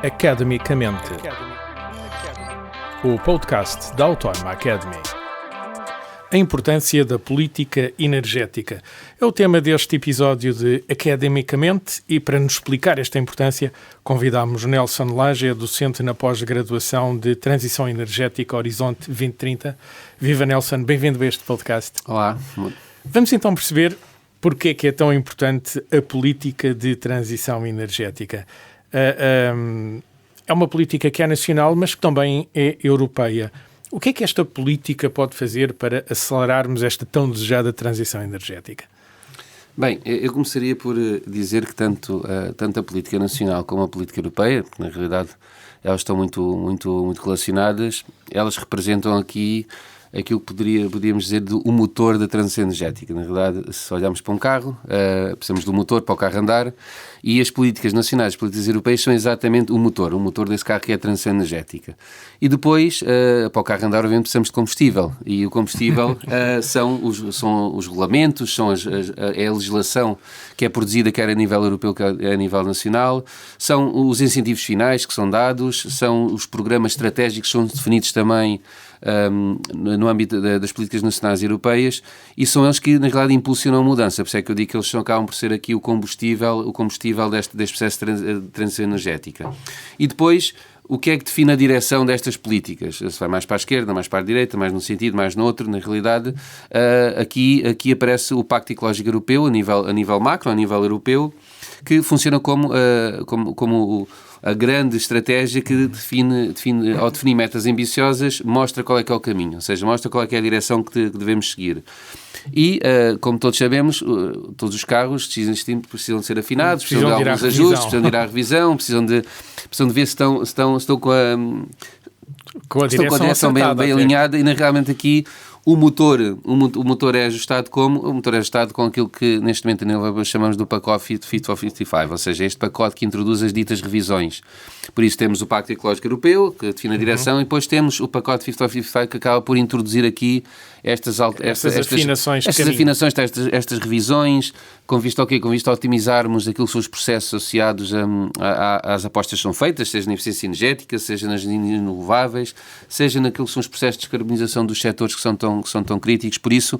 Academicamente, o podcast da Autónoma Academy. A importância da política energética é o tema deste episódio de Academicamente e para nos explicar esta importância convidamos Nelson Laje, docente na pós-graduação de Transição Energética Horizonte 2030. Viva Nelson, bem-vindo a este podcast. Olá. Vamos então perceber porque é que é tão importante a política de transição energética. É uma política que é nacional, mas que também é europeia. O que é que esta política pode fazer para acelerarmos esta tão desejada transição energética? Bem, eu começaria por dizer que tanto a política nacional como a política europeia, porque na realidade elas estão muito relacionadas, elas representam aqui aquilo que podíamos dizer o motor da transição energética. Na realidade, se olharmos para um carro, precisamos do motor para o carro andar, e as políticas nacionais, as políticas europeias são exatamente o motor desse carro que é a transição energética. E depois, para o carro andar, obviamente, precisamos de combustível, e o combustível são os regulamentos, é a legislação que é produzida quer a nível europeu, quer a nível nacional, são os incentivos finais que são dados, são os programas estratégicos que são definidos também no âmbito das políticas nacionais e europeias, e são eles que, na realidade, impulsionam a mudança. Por isso é que eu digo que eles acabam por ser aqui o combustível deste processo de transição energética. E depois, o que é que define a direção destas políticas? Se vai mais para a esquerda, mais para a direita, mais num sentido, mais no outro? Na realidade, aqui aparece o Pacto Ecológico Europeu, a nível macro, a nível europeu, que funciona como a grande estratégia que ao definir metas ambiciosas, mostra qual é que é o caminho, ou seja, mostra qual é que é a direção que devemos seguir. E, como todos sabemos, todos os carros precisam de ser afinados, precisam de alguns ajustes, precisam de ir à revisão, precisam de ver se estão com a direção bem alinhada, e realmente aqui o motor é ajustado com aquilo que neste momento na Europa chamamos do pacote Fit for 55, ou seja, este pacote que introduz as ditas revisões. Por isso temos o Pacto Ecológico Europeu, que define a direção, e depois temos o pacote Fit for 55, que acaba por introduzir aqui estas afinações, estas revisões, com vista a otimizarmos aquilo que são os processos associados às apostas que são feitas, seja na eficiência energética, seja nas energias renováveis, seja naquilo que são os processos de descarbonização dos setores que são tão críticos. Por isso,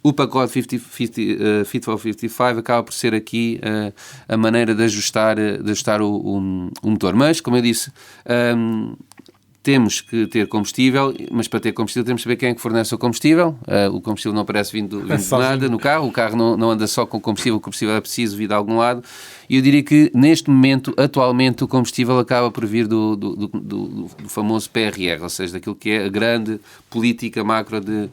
o pacote Fit for 55 acaba por ser aqui a maneira de ajustar o motor. Mas, como eu disse, temos que ter combustível, mas para ter combustível temos que saber quem é que fornece o combustível. O combustível não aparece vindo de nada no carro, o carro não anda só com combustível, o combustível é preciso vir de algum lado. E eu diria que, neste momento, atualmente, o combustível acaba por vir do famoso PRR, ou seja, daquilo que é a grande política macro de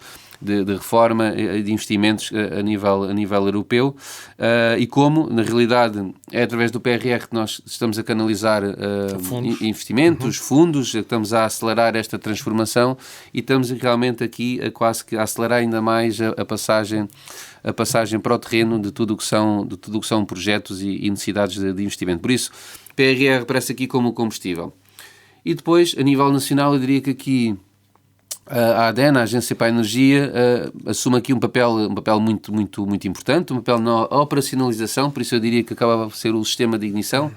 reforma e de investimentos a nível europeu, e como, na realidade, é através do PRR que nós estamos a canalizar investimentos, fundos, estamos a acelerar esta transformação e estamos realmente aqui a quase que acelerar ainda mais a passagem para o terreno de tudo o que são projetos e necessidades de investimento. Por isso, PRR aparece aqui como combustível. E depois, a nível nacional, eu diria que aqui a ADENA, a Agência para a Energia, assume aqui um papel muito importante, um papel na operacionalização, por isso eu diria que acaba por ser o sistema de ignição,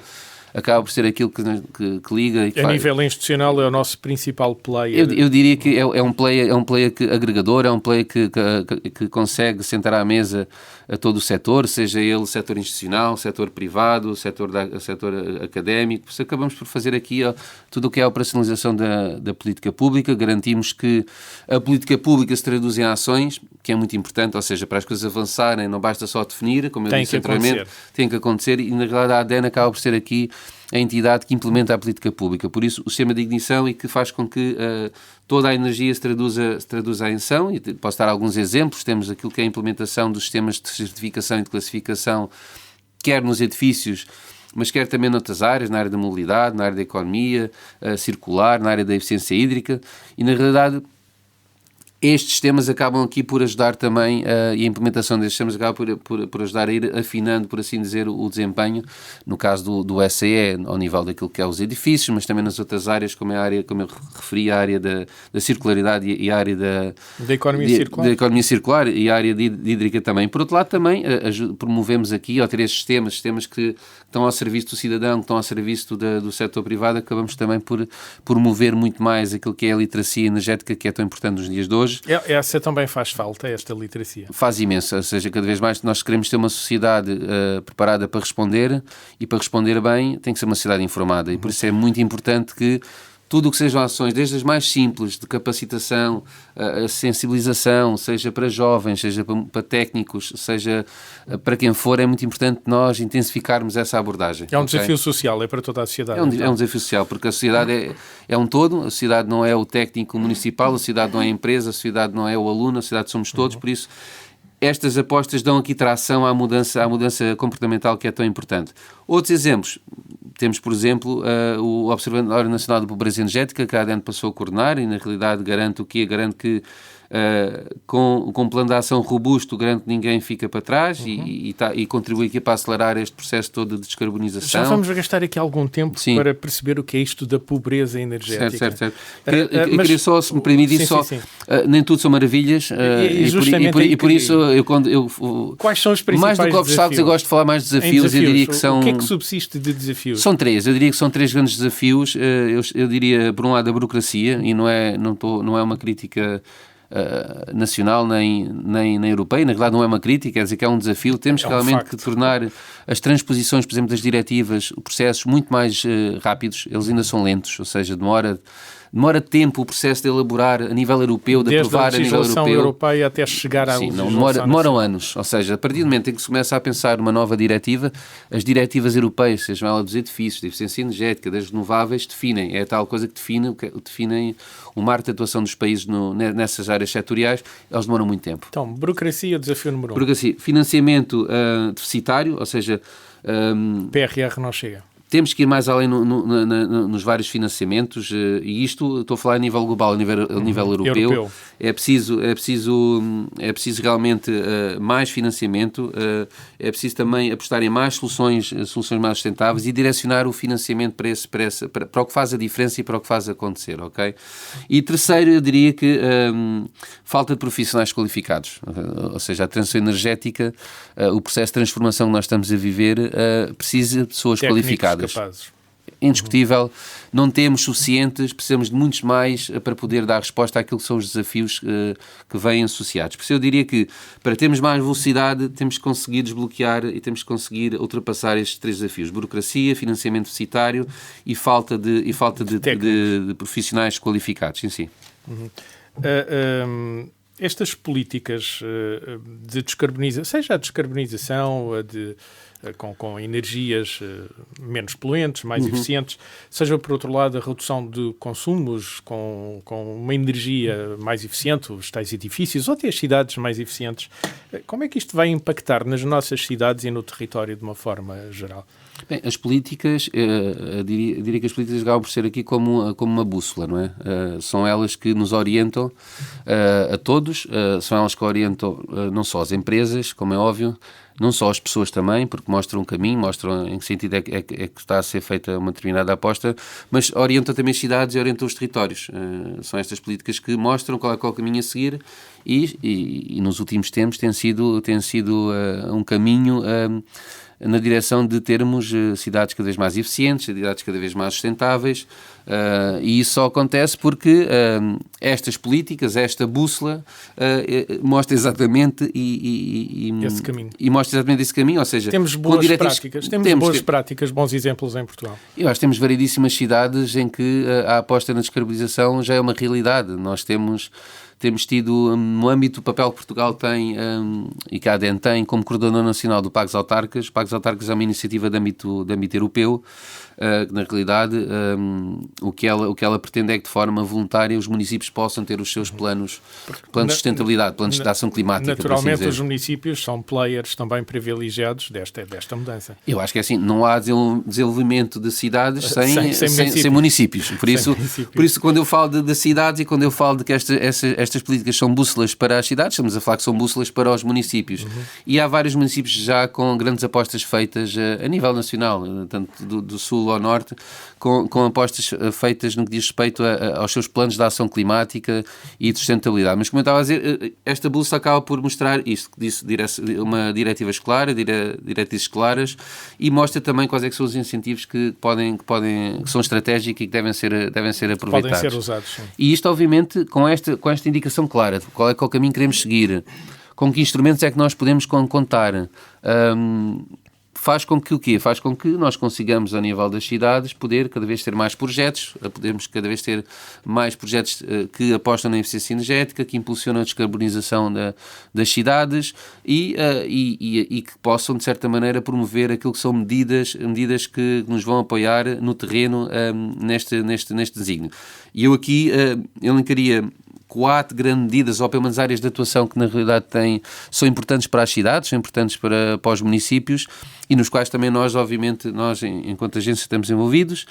acaba por ser aquilo que liga e que faz. A nível institucional é o nosso principal player. Eu diria que é um player agregador, é um player que consegue sentar à mesa a todo o setor, seja ele setor institucional, setor privado, setor académico. Acabamos por fazer aqui tudo o que é a operacionalização da política pública, garantimos que a política pública se traduz em ações, que é muito importante, ou seja, para as coisas avançarem não basta só definir, como eu disse anteriormente, tem que acontecer, e na realidade a ADENA acaba por ser aqui a entidade que implementa a política pública. Por isso, o sistema de ignição e que faz com que toda a energia se traduza em ação. E posso dar alguns exemplos. Temos aquilo que é a implementação dos sistemas de certificação e de classificação, quer nos edifícios, mas quer também noutras áreas, na área da mobilidade, na área da economia circular, na área da eficiência hídrica. E, na realidade, estes temas acabam aqui por ajudar também, e a implementação destes temas acaba por ajudar a ir afinando, por assim dizer, o desempenho, no caso do SCE, ao nível daquilo que é os edifícios, mas também nas outras áreas, como a área, como eu referi, a área da circularidade e a área da economia circular e a área de hídrica também. Por outro lado, também promovemos aqui, ao ter estes sistemas que estão ao serviço do cidadão, que estão ao serviço do setor privado, acabamos também por promover muito mais aquilo que é a literacia energética, que é tão importante nos dias de hoje. Essa também faz falta, esta literacia. Faz imenso, ou seja, cada vez mais nós queremos ter uma sociedade preparada para responder, e para responder bem tem que ser uma sociedade informada, e por isso é muito importante que tudo o que sejam ações, desde as mais simples, de capacitação, a sensibilização, seja para jovens, seja para técnicos, seja para quem for, é muito importante nós intensificarmos essa abordagem. É um desafio social, é para toda a sociedade. É um desafio social, porque a sociedade é um todo, a sociedade não é o técnico municipal, a sociedade não é a empresa, a sociedade não é o aluno, a sociedade somos todos, por isso estas apostas dão aqui tração à mudança comportamental que é tão importante. Outros exemplos, temos, por exemplo, o Observatório Nacional da Pobreza Energética, que a ADN passou a coordenar, e na realidade garante o quê? Garante que com um plano de ação robusto, garante que ninguém fica para trás, e contribui aqui para acelerar este processo todo de descarbonização. Já vamos gastar aqui algum tempo para perceber o que é isto da pobreza energética. Certo. Eu queria só, se me permitir, nem tudo são maravilhas, e por isso quais são os principais mais do que obstáculos, eu gosto de falar mais de desafios. Eu diria que são... O que é que subsiste de desafios? São três, eu diria que são três grandes desafios. Eu diria, por um lado, a burocracia, e não é uma crítica nacional nem europeia, na verdade não é uma crítica, quer dizer que é um desafio. Temos realmente que tornar as transposições, por exemplo, das diretivas, processos muito mais rápidos. Eles ainda são lentos, ou seja, demora tempo o processo de elaborar a nível europeu, de aprovar a nível europeu. Desde a legislação europeia até chegar à legislação. Demoram anos, ou seja, a partir do momento em que se começa a pensar uma nova diretiva, as diretivas europeias, sejam elas dos edifícios, da eficiência energética, das renováveis, definem, é a tal coisa que definem o marco de atuação dos países nessas áreas setoriais. Eles demoram muito tempo. Então, burocracia, desafio número 1. Burocracia, financiamento deficitário, ou seja... PRR não chega. Temos que ir mais além nos vários financiamentos, e isto estou a falar a nível global, a nível europeu. É preciso realmente mais financiamento, é preciso também apostar em mais soluções mais sustentáveis e direcionar o financiamento para o que faz a diferença e para o que faz acontecer, ok? E terceiro, eu diria que falta de profissionais qualificados, ou seja, a transição energética, o processo de transformação que nós estamos a viver, precisa de pessoas qualificadas. Capazes. Indiscutível, não temos suficientes, precisamos de muitos mais para poder dar resposta àquilo que são os desafios que vêm associados. Por isso eu diria que, para termos mais velocidade, temos que conseguir desbloquear e temos que conseguir ultrapassar estes três desafios: burocracia, financiamento deficitário e falta de profissionais qualificados em si. Estas políticas de descarbonização, seja a descarbonização com energias menos poluentes, mais eficientes, seja, por outro lado, a redução de consumos com uma energia mais eficiente, os tais edifícios, ou até as cidades mais eficientes, como é que isto vai impactar nas nossas cidades e no território de uma forma geral? Bem, as políticas, diria que as políticas acabam por ser aqui como uma bússola, não é? São elas que nos orientam a todos, são elas que orientam não só as empresas, como é óbvio, não só as pessoas também, porque mostram um caminho, mostram em que sentido é que está a ser feita uma determinada aposta, mas orientam também as cidades e orientam os territórios. São estas políticas que mostram qual é o caminho a seguir, e nos últimos tempos tem sido um caminho na direção de termos cidades cada vez mais eficientes, cidades cada vez mais sustentáveis, e isso só acontece porque estas políticas, esta bússola, mostra exatamente esse caminho. E mostra exatamente esse caminho, ou seja... Temos boas práticas, bons exemplos em Portugal. Eu acho que temos variedíssimas cidades em que a aposta na descarbonização já é uma realidade. Nós temos tido, no âmbito do papel que Portugal tem e que a ADN tem como coordenador nacional do Pagos Autarcas. O Pagos Autarcas é uma iniciativa de âmbito europeu, que na realidade o que ela pretende é que de forma voluntária os municípios possam ter os seus planos de sustentabilidade, planos de ação climática. Naturalmente os municípios são players também privilegiados desta mudança. Eu acho que é assim, não há desenvolvimento de cidades sem municípios. Por isso, quando eu falo de cidades e quando eu falo de que estas estas políticas são bússolas para as cidades, estamos a falar que são bússolas para os municípios. E há vários municípios já com grandes apostas feitas a nível nacional, tanto do sul ao norte, com apostas feitas no que diz respeito aos seus planos de ação climática e de sustentabilidade. Mas, como eu estava a dizer, esta bússola acaba por mostrar isto, que disse uma diretivas claras, e mostra também quais é que são os incentivos que são estratégicos e que devem ser aproveitados. Podem ser usados, sim. E isto, obviamente, com esta indicação clara de qual é que é o caminho que queremos seguir, com que instrumentos é que nós podemos contar, faz com que o quê? Faz com que nós consigamos, a nível das cidades, poder cada vez ter mais projetos, podemos cada vez ter mais projetos que apostam na eficiência energética, que impulsionam a descarbonização das cidades e que possam, de certa maneira, promover aquilo que são medidas que nos vão apoiar no terreno neste desígnio. E eu aqui elencaria 4 grandes medidas, ou pelo menos áreas de atuação que na realidade são importantes para as cidades, são importantes para os municípios e nos quais também nós, obviamente, enquanto agência estamos envolvidos.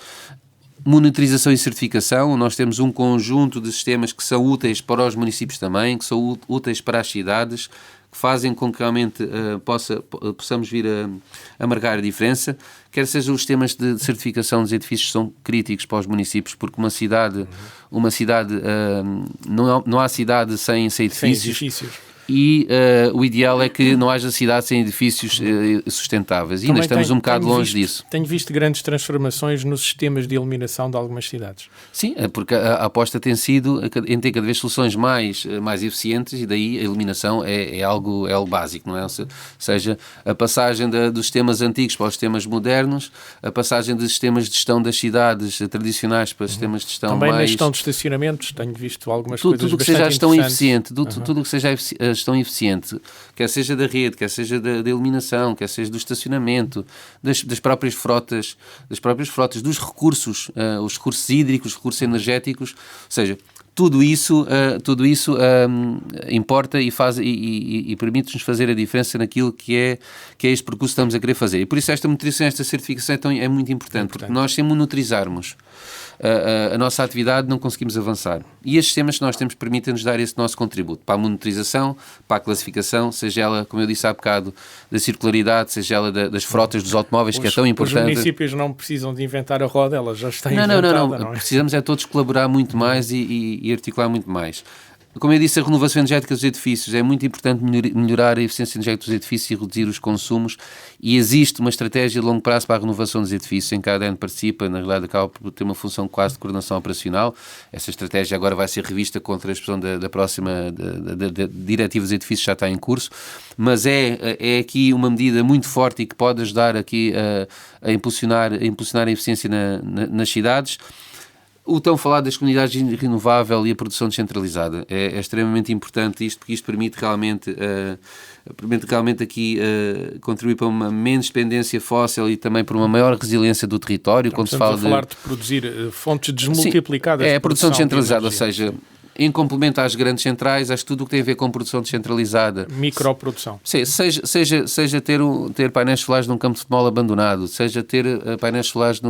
Monitorização e certificação, nós temos um conjunto de sistemas que são úteis para os municípios também, que são úteis para as cidades, que fazem com que realmente possamos vir a marcar a diferença, quer sejam os sistemas de certificação dos edifícios que são críticos para os municípios, porque uma cidade não há cidade sem edifícios. E o ideal é que não haja cidade sem edifícios sustentáveis. E ainda estamos um bocado longe disso. Tenho visto grandes transformações nos sistemas de iluminação de algumas cidades. Sim, porque a aposta tem sido em ter cada vez soluções mais eficientes, e daí a iluminação é algo básico, não é? Ou seja, a passagem dos sistemas antigos para os sistemas modernos, a passagem dos sistemas de gestão das cidades tradicionais para sistemas de gestão também mais... na gestão de estacionamentos, tenho visto algumas coisas tudo que bastante seja gestão eficiente, interessantes. tudo que seja gestão eficiente, quer seja da rede, quer seja da iluminação, quer seja do estacionamento, das próprias frotas, dos recursos, os recursos hídricos, os recursos energéticos, ou seja, tudo isso importa e permite-nos fazer a diferença naquilo que é este percurso que estamos a querer fazer. E por isso esta monitorização, esta certificação então, é muito importante, porque nós, sem monitorizarmos a nossa atividade, não conseguimos avançar. E estes sistemas que nós temos permitem-nos dar esse nosso contributo para a monitorização, para a classificação, seja ela, como eu disse há bocado, da circularidade, seja ela das frotas dos automóveis, que é tão importante. Os municípios não precisam de inventar a roda, ela já está inventada. Não é? Precisamos todos colaborar muito mais e articular muito mais. Como eu disse, a renovação energética dos edifícios é muito importante, melhorar a eficiência energética dos edifícios e reduzir os consumos, e existe uma estratégia de longo prazo para a renovação dos edifícios, em que a ADN participa, na realidade acaba por ter uma função quase de coordenação operacional. Essa estratégia agora vai ser revista com a transposição da próxima diretiva dos edifícios, já está em curso, mas é aqui uma medida muito forte e que pode ajudar aqui a impulsionar a eficiência nas cidades. O tão falado das comunidades renovável e a produção descentralizada é extremamente importante isto, porque isto permite realmente aqui contribuir para uma menos dependência fóssil e também para uma maior resiliência do território. Então, estamos a falar de produzir fontes desmultiplicadas. Sim, é a produção descentralizada, ou seja, em complemento às grandes centrais, acho que tudo o que tem a ver com produção descentralizada. Microprodução. Sim, seja ter painéis solares num campo de futebol abandonado, seja ter painéis solares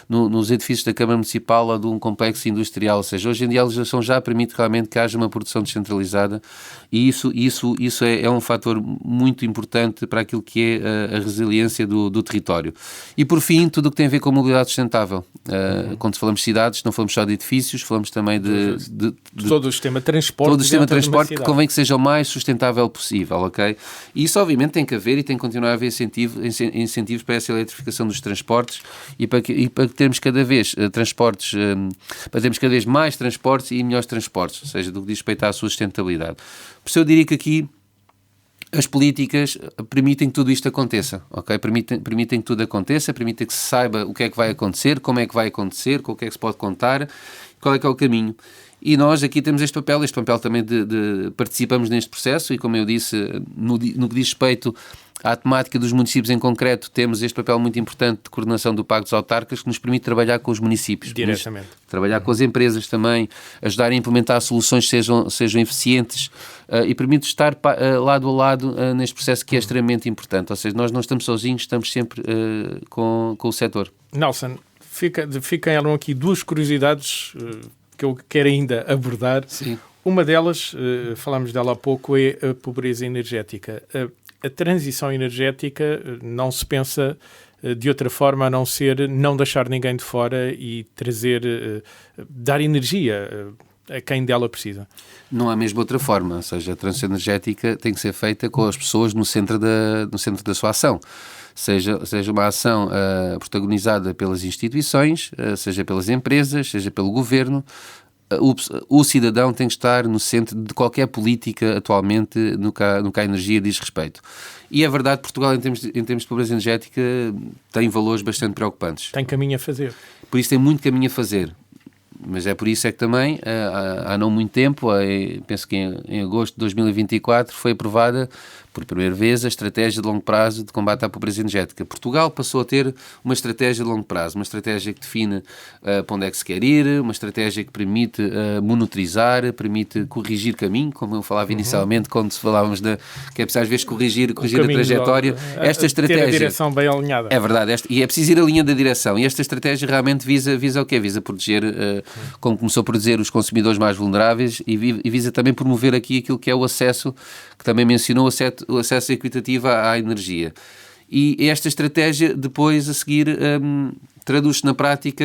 nos edifícios da Câmara Municipal ou de um complexo industrial. Ou seja, hoje em dia a legislação já permite realmente que haja uma produção descentralizada, e isso é um fator muito importante para aquilo que é a resiliência do território. E por fim, tudo o que tem a ver com a mobilidade sustentável. Quando falamos de cidades, não falamos só de edifícios, falamos também de todo o sistema de transporte. Todo o sistema de transporte, que convém que seja o mais sustentável possível, ok? E isso, obviamente, tem que haver e tem que continuar a haver incentivos para essa eletrificação dos transportes e para termos cada vez para termos cada vez mais transportes e melhores transportes, ou seja, do que diz respeito à sua sustentabilidade. Por isso eu diria que aqui as políticas permitem que tudo isto aconteça, ok? Permitem que tudo aconteça, permitem que se saiba o que é que vai acontecer, como é que vai acontecer, com o que é que se pode contar, qual é que é o caminho. E nós aqui temos este papel também de participamos neste processo, e como eu disse, no que diz respeito à temática dos municípios em concreto, temos este papel muito importante de coordenação do Pacto dos Autarcas, que nos permite trabalhar com os municípios. Diretamente. Trabalhar com as empresas também, ajudar a implementar soluções que sejam eficientes e permite estar lado a lado neste processo que é extremamente importante. Ou seja, nós não estamos sozinhos, estamos sempre com o setor. Nelson, ficaram aqui duas curiosidades que eu quero ainda abordar. Sim. Uma delas, falámos dela há pouco, é a pobreza energética. A transição energética não se pensa de outra forma a não ser não deixar ninguém de fora e dar energia a quem dela precisa. Não há mesmo outra forma, ou seja, a transição energética tem que ser feita com as pessoas no centro da sua ação. Seja uma ação protagonizada pelas instituições, seja pelas empresas, seja pelo governo. O cidadão tem que estar no centro de qualquer política atualmente no que a energia diz respeito. E é verdade, Portugal, em termos de pobreza energética, tem valores bastante preocupantes. Tem caminho a fazer. Por isso tem muito caminho a fazer. Mas é por isso é que também, há não muito tempo, penso que em agosto de 2024, foi aprovada por primeira vez a estratégia de longo prazo de combate à pobreza energética. Portugal passou a ter uma estratégia de longo prazo, uma estratégia que define para onde é que se quer ir, uma estratégia que permite monitorizar, permite corrigir caminho, como eu falava inicialmente, quando falávamos que é preciso às vezes corrigir a trajetória. Esta estratégia... Ter a direção bem alinhada. É verdade, e é preciso ir a linha da direção. E esta estratégia realmente visa o quê? Visa proteger, como começou por dizer, os consumidores mais vulneráveis e visa também promover aqui aquilo que é o acesso, que também mencionou, o acesso equitativo à energia. E esta estratégia, depois, a seguir, traduz-se na prática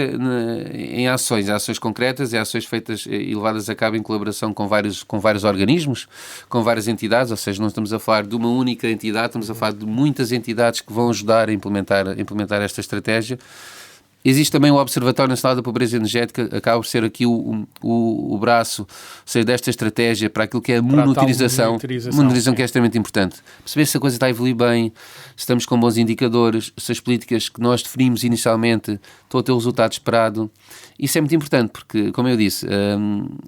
em ações concretas, ações feitas e levadas a cabo em colaboração com vários organismos, com várias entidades, ou seja, não estamos a falar de uma única entidade, estamos a falar de muitas entidades que vão ajudar a implementar esta estratégia. Existe também o Observatório Nacional da Pobreza Energética, acaba por ser aqui o braço, ou seja, desta estratégia para aquilo que é a monitorização que é extremamente importante. Perceber se a coisa está a evoluir bem, se estamos com bons indicadores, se as políticas que nós definimos inicialmente estão a ter o resultado esperado. Isso é muito importante porque, como eu disse,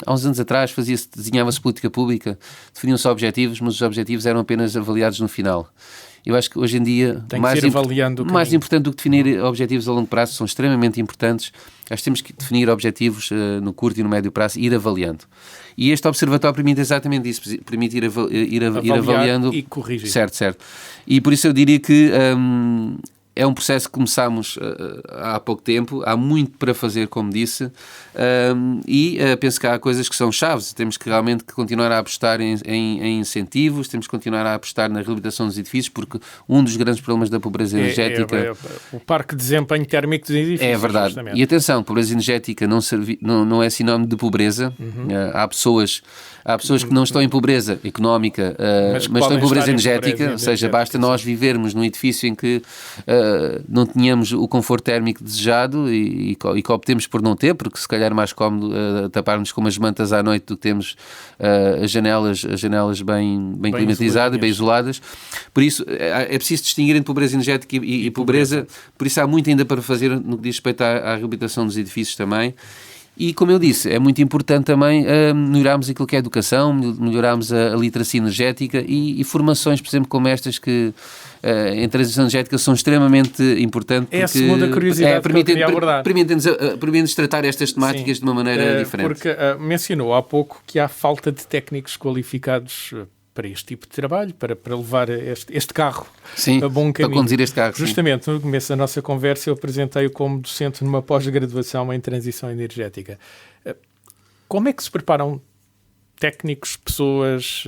há uns anos atrás desenhava-se política pública, definiam-se objetivos, mas os objetivos eram apenas avaliados no final. Eu acho que hoje em dia, mais importante do que definir objetivos a longo prazo, são extremamente importantes. Acho que temos que definir objetivos no curto e no médio prazo e ir avaliando. E este observatório permite exatamente isso, permite ir avaliando e corrigir. Certo. E por isso eu diria que é um processo que começámos há pouco tempo, há muito para fazer, como disse, e penso que há coisas que são chaves. Temos que realmente continuar a apostar em incentivos, temos que continuar a apostar na reabilitação dos edifícios, porque um dos grandes problemas da pobreza energética... o parque de desempenho térmico dos edifícios. É verdade. Justamente. E atenção, pobreza energética não é sinónimo de pobreza. Há pessoas que não estão em pobreza económica, mas estão em pobreza energética, ou seja, basta nós vivermos num edifício em que não tínhamos o conforto térmico desejado e que optemos por não ter, porque se calhar é mais cómodo tapar-nos com umas mantas à noite do que temos as janelas bem climatizadas, bem isoladas. Por isso, é preciso distinguir entre pobreza energética e pobreza. Por isso há muito ainda para fazer no que diz respeito à reabilitação dos edifícios também. E, como eu disse, é muito importante também melhorarmos aquilo que é a educação, melhorarmos a literacia energética e formações, por exemplo, como estas que em transição energética são extremamente importantes. É a segunda curiosidade que eu queria abordar. Permite-nos tratar estas temáticas de uma maneira diferente. Porque mencionou há pouco que há falta de técnicos qualificados para este tipo de trabalho, para levar este carro a bom caminho. Para conduzir este carro. Justamente, no começo da nossa conversa, eu apresentei-o como docente numa pós-graduação em transição energética. Como é que se preparam técnicos, pessoas,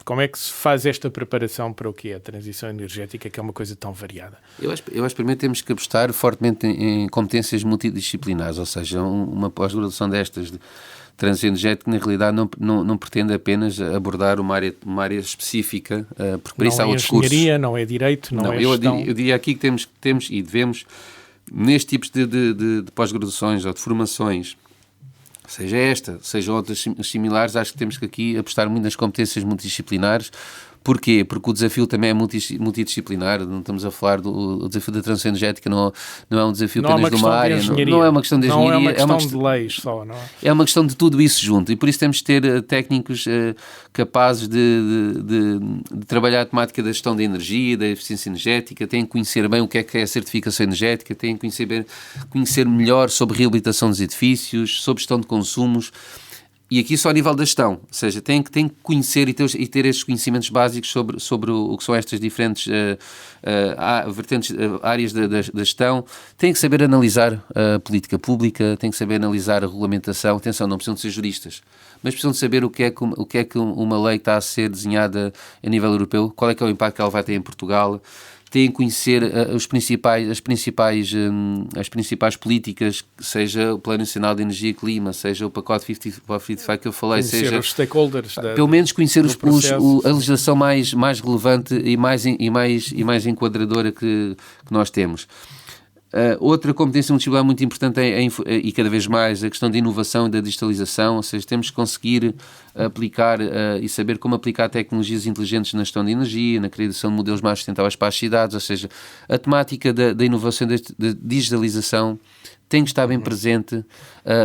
como é que se faz esta preparação para o que é a transição energética, que é uma coisa tão variada? Eu acho que primeiro temos que apostar fortemente em competências multidisciplinares, ou seja, uma pós-graduação destas de transição energética, na realidade, não pretende apenas abordar uma área específica, porque para isso há outros cursos. Não é engenharia, não é direito, não é gestão. Eu diria aqui que temos e devemos, nestes tipos de pós-graduações ou de formações, seja esta, sejam outras similares, acho que temos que aqui apostar muito nas competências multidisciplinares. Porquê? Porque o desafio também é multidisciplinar, não estamos a falar do desafio da transição energética, não é um desafio apenas de uma área, não é uma questão de engenharia, não é uma questão de leis só, não é? É uma questão de tudo isso junto, e por isso temos de ter técnicos capazes de trabalhar a temática da gestão da energia, da eficiência energética, têm que conhecer bem o que é a certificação energética, têm que conhecer melhor sobre reabilitação dos edifícios, sobre gestão de consumos. E aqui só a nível da gestão, ou seja, tem que conhecer e ter estes conhecimentos básicos sobre o que são estas diferentes vertentes, áreas da gestão. Tem que saber analisar a política pública, tem que saber analisar a regulamentação. Atenção, não precisam de ser juristas, mas precisam de saber o que é que uma lei está a ser desenhada a nível europeu, qual é que é o impacto que ela vai ter em Portugal. Têm que conhecer as principais políticas, seja o Plano Nacional de Energia e Clima, seja o pacote 55 que eu falei, conhecer seja os stakeholders, pelo menos conhecer a legislação mais relevante e mais enquadradora que nós temos. Outra competência multidisciplinar muito importante e cada vez mais a questão da inovação e da digitalização, ou seja, temos que conseguir aplicar e saber como aplicar tecnologias inteligentes na gestão de energia, na criação de modelos mais sustentáveis para as cidades, ou seja, a temática da inovação e da digitalização tem que estar bem presente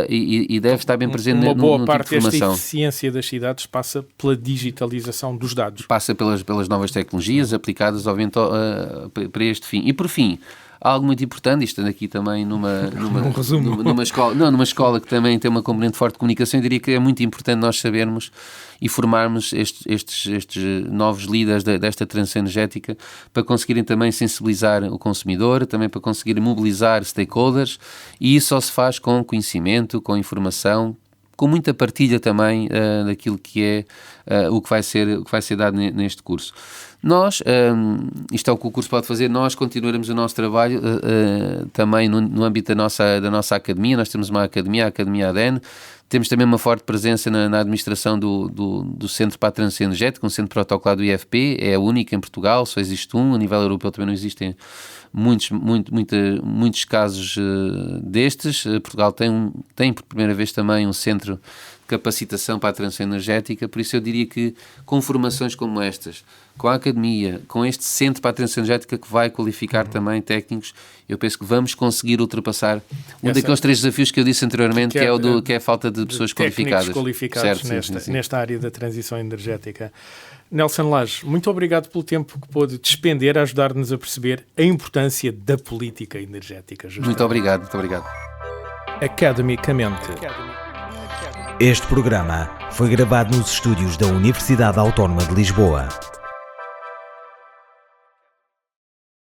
e deve estar bem presente uma boa parte tipo de desta eficiência das cidades passa pela digitalização dos dados. Passa pelas novas tecnologias aplicadas, obviamente, para este fim. E, por fim, algo muito importante, isto aqui também numa escola que também tem uma componente forte de comunicação, eu diria que é muito importante nós sabermos e formarmos estes novos líderes desta transição energética para conseguirem também sensibilizar o consumidor, também para conseguirem mobilizar stakeholders, e isso só se faz com conhecimento, com informação, com muita partilha também daquilo que é o que vai ser dado neste curso. Nós, isto é o que o curso pode fazer, nós continuaremos o nosso trabalho também no âmbito da nossa academia. Nós temos uma academia, a Academia ADN, temos também uma forte presença na administração do Centro para a Transição Energética, um centro protocolado do IFP, é a única em Portugal, só existe um, a nível europeu também não existem muitos casos destes. Portugal tem por primeira vez também um centro de capacitação para a transição energética, por isso eu diria que com formações como estas, com a academia, com este centro para a transição energética que vai qualificar também técnicos, eu penso que vamos conseguir ultrapassar daqueles 3 desafios que eu disse anteriormente, que é a falta de pessoas qualificadas. Qualificados certo, nesta área da transição energética. Nelson Laje, muito obrigado pelo tempo que pôde despender a ajudar-nos a perceber a importância da política energética. Justamente. Muito obrigado. Academicamente. Este programa foi gravado nos estúdios da Universidade Autónoma de Lisboa.